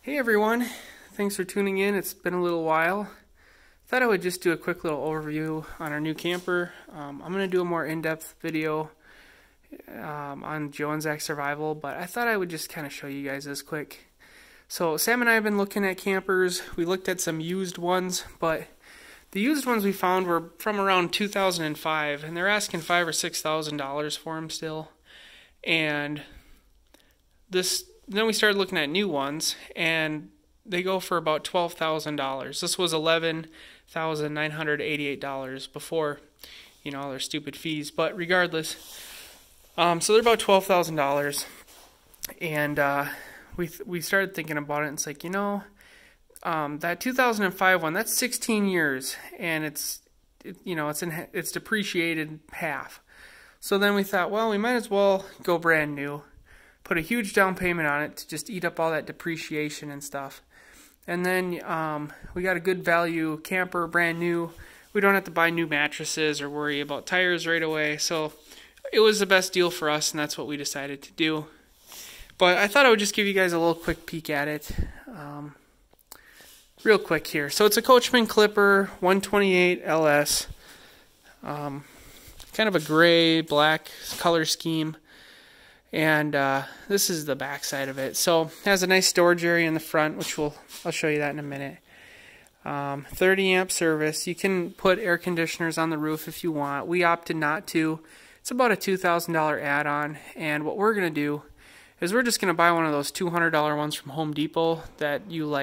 Hey everyone, thanks for tuning in. It's been a little while. Thought I would just do a quick little overview on our new camper. I'm going to do a more in-depth video on Joe and Zach's survival, but I thought I would just kind of show you guys this quick. So Sam and I have been looking at campers. We looked at some used ones, but the used ones we found were from around 2005, and they're asking $5,000 or $6,000 for them still. And then we started looking at new ones, and they go for about $12,000. This was $11,988 before, all their stupid fees. But regardless, so they're about $12,000, and we started thinking about it. And it's like, that 2005 one, that's 16 years, and it's depreciated half. So then we thought, well, we might as well go brand new. Put a huge down payment on it to just eat up all that depreciation and stuff. And then we got a good value camper, brand new. We don't have to buy new mattresses or worry about tires right away. So it was the best deal for us, and that's what we decided to do. But I thought I would just give you guys a little quick peek at it. Real quick here. So it's a Coachman Clipper 128 LS. Kind of a gray, black color scheme. And this is the back side of it. So it has a nice storage area in the front, which I'll show you that in a minute. 30 amp service. You can put air conditioners on the roof if you want. We opted not to. It's about a $2,000 add-on. And what we're going to do is we're just going to buy one of those $200 ones from Home Depot that you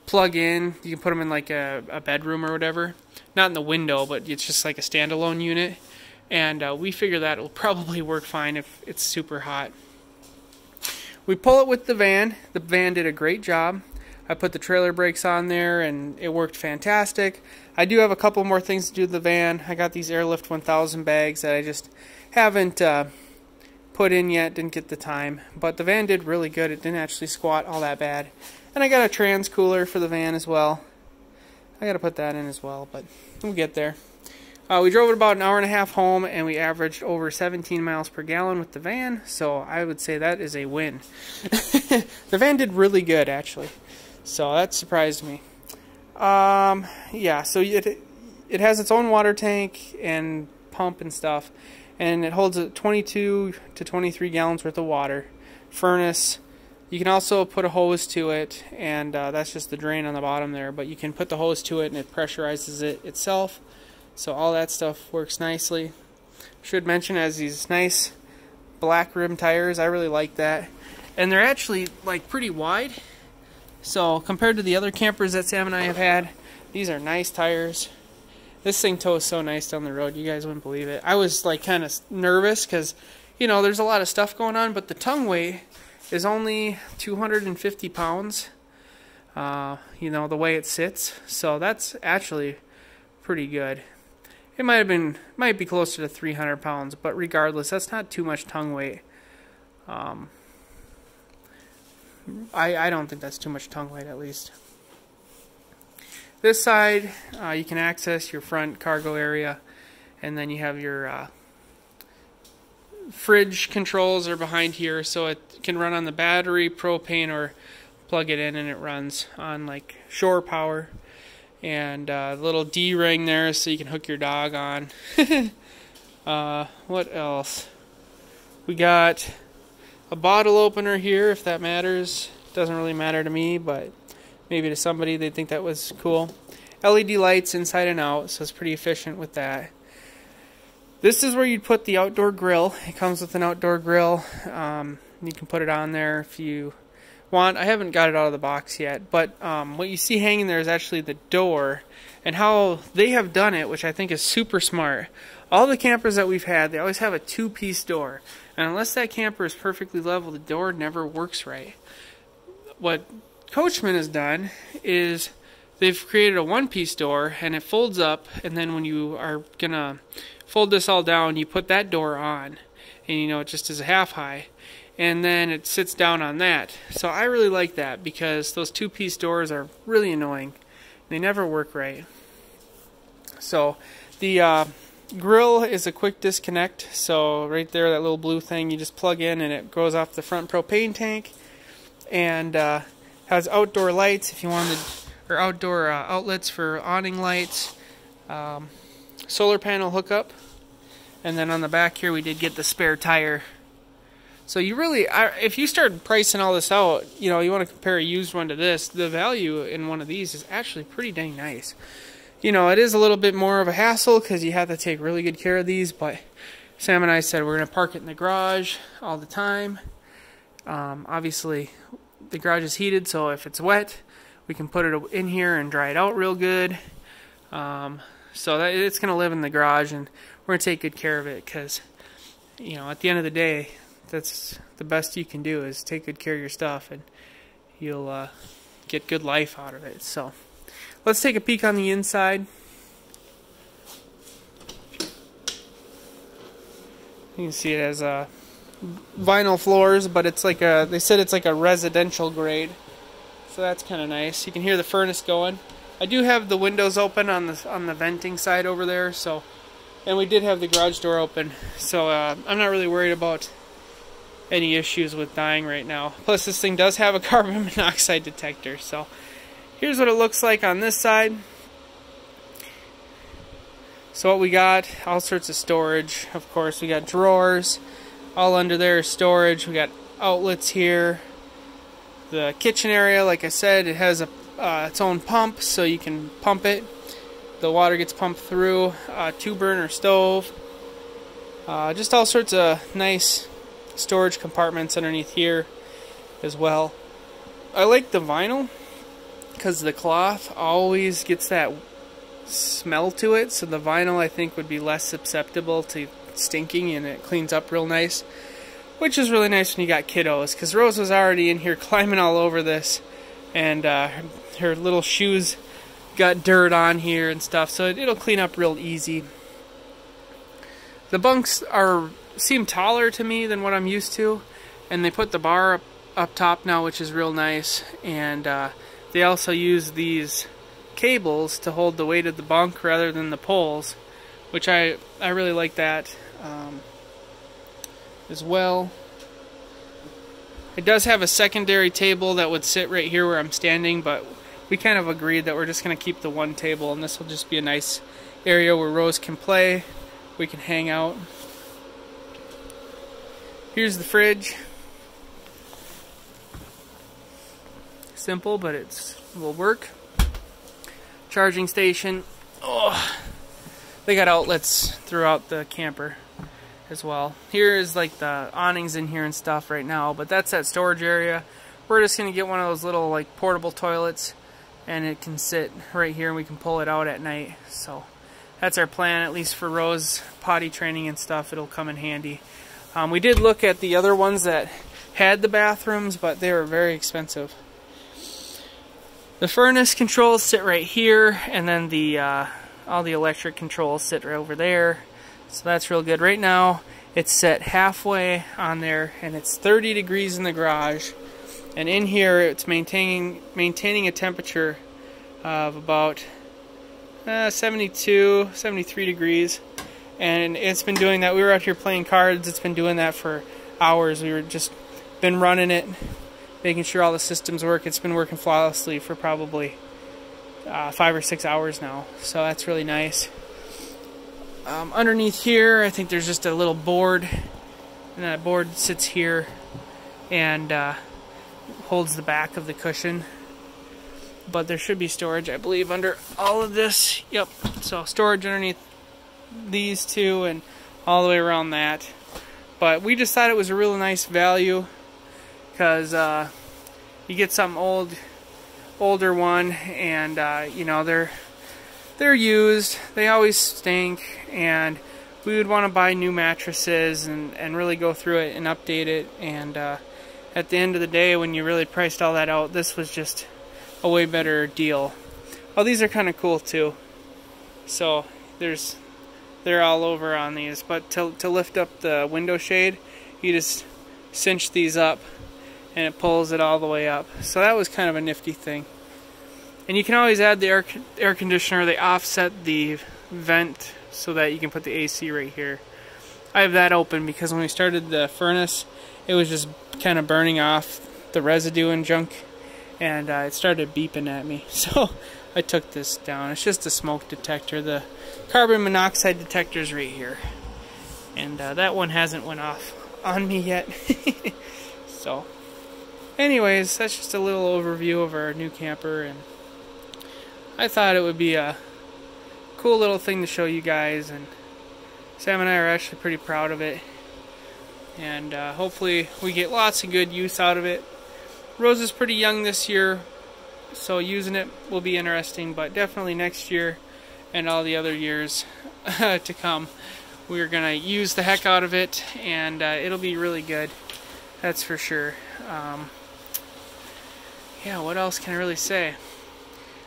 plug in. You can put them in a bedroom or whatever. Not in the window, but it's just like a standalone unit. And we figure that it'll probably work fine if it's super hot. We pull it with the van. The van did a great job. I put the trailer brakes on there, and it worked fantastic. I do have a couple more things to do with the van. I got these Airlift 1000 bags that I just haven't put in yet, didn't get the time. But the van did really good. It didn't actually squat all that bad. And I got a trans cooler for the van as well. I got to put that in as well, but we'll get there. We drove it about an hour and a half home, and we averaged over 17 miles per gallon with the van, so I would say that is a win. The van did really good, actually, so that surprised me. Yeah, so it has its own water tank and pump and stuff, and it holds 22 to 23 gallons worth of water. Furnace. You can also put a hose to it, and that's just the drain on the bottom there, but you can put the hose to it, and it pressurizes it itself. So all that stuff works nicely. Should mention it has these nice black rim tires. I really like that. And they're actually pretty wide. So compared to the other campers that Sam and I have had, these are nice tires. This thing tows so nice down the road. You guys wouldn't believe it. I was kind of nervous because, there's a lot of stuff going on, but the tongue weight is only 250 pounds. The way it sits. So that's actually pretty good. It might be closer to 300 pounds, but regardless, that's not too much tongue weight. I don't think that's too much tongue weight, at least. This side, you can access your front cargo area, and then you have your fridge controls are behind here, so it can run on the battery, propane, or plug it in, and it runs on shore power. And a little D-ring there so you can hook your dog on. What else? We got a bottle opener here, if that matters. Doesn't really matter to me, but maybe to somebody they'd think that was cool. LED lights inside and out, so it's pretty efficient with that. This is where you'd put the outdoor grill. It comes with an outdoor grill. You can put it on there if you want. I haven't got it out of the box yet, but what you see hanging there is actually the door, and how they have done it, which I think is super smart. All the campers that we've had, they always have a two-piece door, and unless that camper is perfectly level, the door never works right. What Coachman has done is they've created a one-piece door, and it folds up, and then when you are gonna fold this all down, you put that door on, and it just is a half high. And then it sits down on that. So I really like that because those two-piece doors are really annoying. They never work right. So the grill is a quick disconnect. So right there, that little blue thing, you just plug in and it goes off the front propane tank. And Has outdoor lights if you wanted, or outdoor outlets for awning lights. Solar panel hookup. And then on the back here we did get the spare tire. So you really, if you start pricing all this out, you know, you want to compare a used one to this, the value in one of these is actually pretty dang nice. You know, it is a little bit more of a hassle because you have to take really good care of these, but Sam and I said we're going to park it in the garage all the time. Obviously, the garage is heated, so if it's wet, we can put it in here and dry it out real good. So that it's going to live in the garage, and we're going to take good care of it because, you know, at the end of the day, that's the best you can do is take good care of your stuff, and you'll get good life out of it. So let's take a peek on the inside. You can see it as vinyl floors, but it's like they said it's like a residential grade, so that's kind of nice. You can hear the furnace going. I do have the windows open on the venting side over there, so, and we did have the garage door open, so I'm not really worried about any issues with dying right now. Plus this thing does have a carbon monoxide detector. So here's what it looks like on this side. So what we got, all sorts of storage. Of course, we got drawers. All under there is storage. We got outlets here. The kitchen area, like I said, it has its own pump, so you can pump it. The water gets pumped through. 2-burner stove. Just all sorts of nice storage compartments underneath here as well. I like the vinyl because the cloth always gets that smell to it, so the vinyl I think would be less susceptible to stinking, and it cleans up real nice, which is really nice when you got kiddos, because Rose was already in here climbing all over this, and her little shoes got dirt on here and stuff, so it'll clean up real easy. The bunks seem taller to me than what I'm used to, and they put the bar up top now, which is real nice, and they also use these cables to hold the weight of the bunk rather than the poles, which I really like that as well. It does have a secondary table that would sit right here where I'm standing, but we kind of agreed that we're just going to keep the one table, and this will just be a nice area where Rose can play, we can hang out. Here's the fridge. Simple, but it will work. Charging station. Oh, they got outlets throughout the camper as well. Here is like the awnings in here and stuff right now, but that's that storage area. We're just going to get one of those little like portable toilets, and it can sit right here and we can pull it out at night. So that's our plan, at least for Rose potty training and stuff. It'll come in handy. We did look at the other ones that had the bathrooms, but they were very expensive. The furnace controls sit right here, and then the all the electric controls sit right over there. So that's real good. Right now it's set halfway on there, and it's 30 degrees in the garage, and in here it's maintaining a temperature of about 72, 73 degrees. And it's been doing that. We were out here playing cards. It's been doing that for hours. We were just been running it, making sure all the systems work. It's been working flawlessly for probably 5 or 6 hours now. So that's really nice. Underneath here, I think there's just a little board, and that board sits here and holds the back of the cushion. But there should be storage, I believe, under all of this. Yep. So storage underneath these two and all the way around that. But we just thought it was a really nice value, because you get some older one, and you know, they're used, they always stink, and we would want to buy new mattresses and really go through it and update it. And at the end of the day, when you really priced all that out, this was just a way better deal. Oh, these are kind of cool too. So they're all over on these, but to lift up the window shade, you just cinch these up and it pulls it all the way up. So that was kind of a nifty thing. And you can always add the air conditioner. They offset the vent so that you can put the AC right here. I have that open because when we started the furnace, it was just kind of burning off the residue and junk, and it started beeping at me. So I took this down. It's just a smoke detector. The carbon monoxide detector is right here, and that one hasn't went off on me yet. So anyways, that's just a little overview of our new camper, and I thought it would be a cool little thing to show you guys, and Sam and I are actually pretty proud of it, and hopefully we get lots of good use out of it. Rose is pretty young this year, so using it will be interesting, but definitely next year and all the other years to come, we're gonna use the heck out of it, and it'll be really good, that's for sure. Yeah, what else can I really say?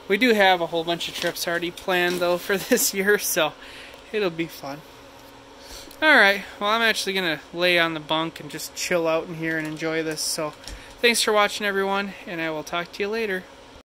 We do have a whole bunch of trips already planned though for this year, so it'll be fun. Alright, well, I'm actually gonna lay on the bunk and just chill out in here and enjoy this, so thanks for watching, everyone, and I will talk to you later.